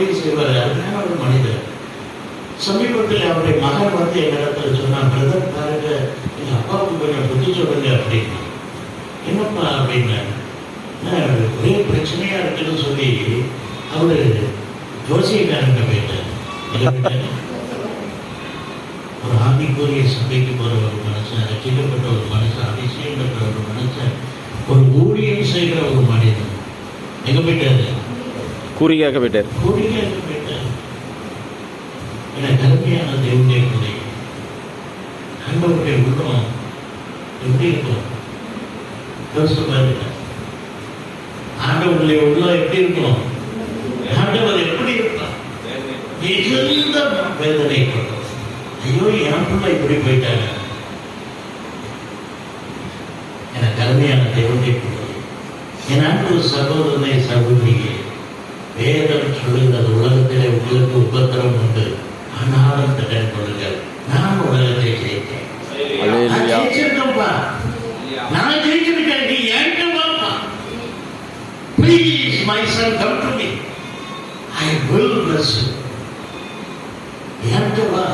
உதவி செய்வார். அருமையான ஒரு மனிதர். சமீபத்தில் அவருடைய மகன் வந்து என்னிடத்தில் சொன்னான், பிரதர் பாருங்க எங்கள் அப்பாவுக்கு கொஞ்சம் புத்தி சொல்லுங்க அப்படின்னா. என்னப்பா அப்படின்னா, ஒரே பிரச்சனையா இருக்குன்னு சொல்லி அவரு ஜோசியக்காரங்க போயிட்டார். ஒரு ஆவிக்குரிய சபைக்கு போற ஒரு மனுஷன், ரசிக்கப்பட்ட ஒரு மனுஷன், அபிஷேகம் பெற்ற ஒரு மனுஷன், ஒரு ஊழியம் செய்கிற ஒரு மனிதன் எங்க போயிட்டாரு? கூறியாக போயிட்டார். எனக்கு அருமையான தேவனுடைய பிள்ளை, ஆண்டவருடைய உள்ளம் எப்படி இருக்கும்? ஆண்டவருடைய உள்ளம் எப்படி இருக்கும்? ஆண்டவர் எப்படி இருக்கும்? மிகுந்த வேதனைப்படும். ஐயோ, என் பிள்ளை இப்படி போயிட்டாங்க. எனக்கு அருமையான தேவனுடைய பிள்ளை, என் அன்பு சகோதரனை சகோதரியே, வேதம் சொல்லுகிறது உலகத்திலே உங்களுக்கு உபத்திரம் உண்டு, ஆனாலும் திடன் கொள்ளுங்கள், நான் உலகத்தை ஜெயித்தேன். ஜெயிச்சிருக்கேன்ப்பா, நான் ஜெயிச்சிருக்கேன், நீ என்கிட்ட வாப்பா. Please my son, come to me, I will bless you. என்கிட்ட வா,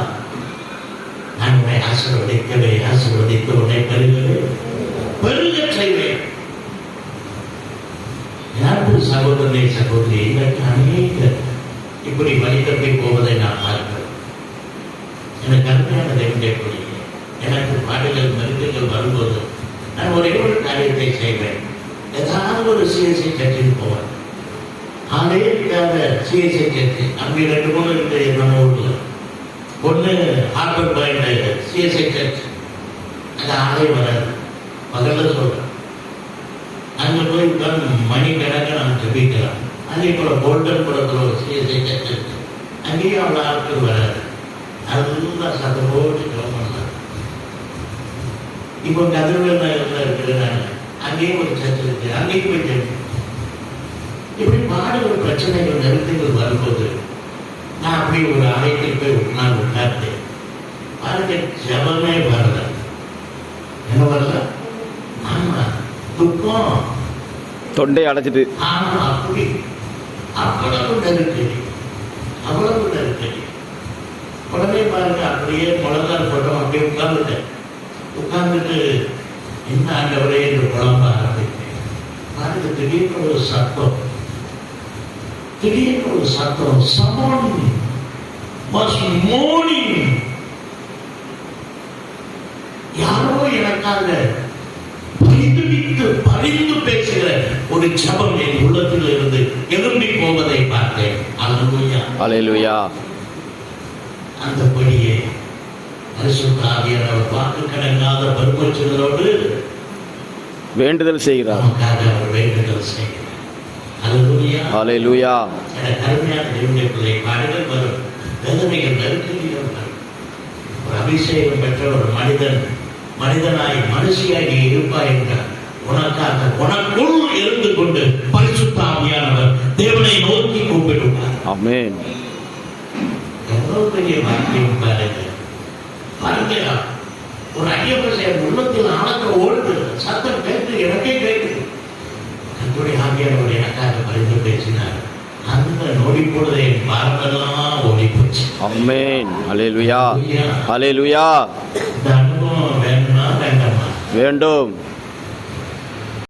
நான் உன்னை ஆசீர்வதித்து உன்னை பெருக செய்வேன். யாருக்கு சகோதரனை சகோதரி, இதற்கு அநேக இப்படி வழி தப்பி போவதை நான் பார்க்கிறேன். எனக்கு அருமையான தேவனுடைய பிள்ளையே, எனக்கு பாடுகள் மருந்துகள் வரும்போது நான் ஒரே ஒரு காரியத்தை செய்வேன். ஏதாவது ஒரு சிஎஸ்ஐ சர்ச்சில் போவேன். அதே சிஎஸ்ஐ சர்ச்சு அங்கே 2-3 இருக்கு நம்ம ஊர்ல. ஒன்று ஹார்பர் பாயிண்ட் சிஎஸ்ஐ சர்ச், அது ஆளே வராது, பகல்ல சொல்றேன். அங்கே போய் மணி கணக்காக நாம் ஜெபிக்கலாம். அதே போல கோல்டன் புறத்தில் ஒரு சிஎஸ்ஐ சர்ச் இருக்கு, அங்கேயும் அவ்வளோ ஆட்கள் வராது. அதுதான் சத்தோடு கிளம்பலாம். இப்போ கதிரவேல் நகரத்தில் இருக்கிறேன், அங்கேயும் ஒரு சர்ச் இருக்கு, அங்கேயும் போய் ஜெபிக்கலாம். இப்படி பாடுகள் பிரச்சனைகள் நெருக்கங்கள் வரும்போது நான் அப்படி ஒரு ஆலயத்தில் போய் நான் உட்கார்ந்தேன். பாருங்க, ஜபமே வரல. என்ன வரல? ஆமா, துக்கம் தொண்டை அடைச்சிட்டு. ஆமா, அப்படி அவ்வளவு நெருக்கடி, அவ்வளவு நெருக்கடி. உடனே பாருங்க, அப்படியே முழங்கால் போட்டோம், அப்படியே உட்கார்ந்துட்டு என்ன ஆண்டவரே என்று புலம்ப ஆரம்பித்தேன். பாருங்க, திடீர்னு ஒரு சத்தம், someone was mourning. யாரோ எனக்காக பரிந்து பேசுகிற ஒரு ஜபம் என் உள்ளத்தில் இருந்து எழும்பி போவதை பார்த்தேன். அல்லேலூயா, அல்லேலூயா. அந்தபடியே பரிசுத்த ஆவியானவர் வாக்கு கடங்காத பரிபூரணத்தோடு வேண்டுதல் செய்கிறார். அவர் வேண்டுதல் செய்கிறார். அல்லேலூயா, அல்லேலூயா. அருமையான தேவனுடைய பிள்ளை, பாடுகள் வரும், வேதனைகள் நெருக்கடிகள் வரும். ஒரு அபிஷேகம் பெற்ற ஒரு மனிதனாய் மனுஷியாய் நீ இருப்பாய் என்றார். உனக்காக உனக்குள் இருந்து கொண்டு பரிசுத்த ஆவியானவர் தேவனை நோக்கி கூப்பிடுவார். ஆமென். எவ்வளவு பெரிய வாக்கியம் பாருங்க. பாருங்க, ஒரு ஐயப்பன் உள்ளத்தில் ஆழத்தில் ஓடுது, சத்தம் கேட்டு எனக்கே கேட்குது. கர்த்தருடைய ஆவியானவர் எனக்காக பரிந்து பேசினார். அந்த நோடி போடுதை என் பாரமெல்லாம் ஓடி போச்சு. ஆமென், அல்லேலூயா, அல்லேலூயா. இந்த அனுபவம் வேண்டுமா வேண்டாமா? வேண்டும்.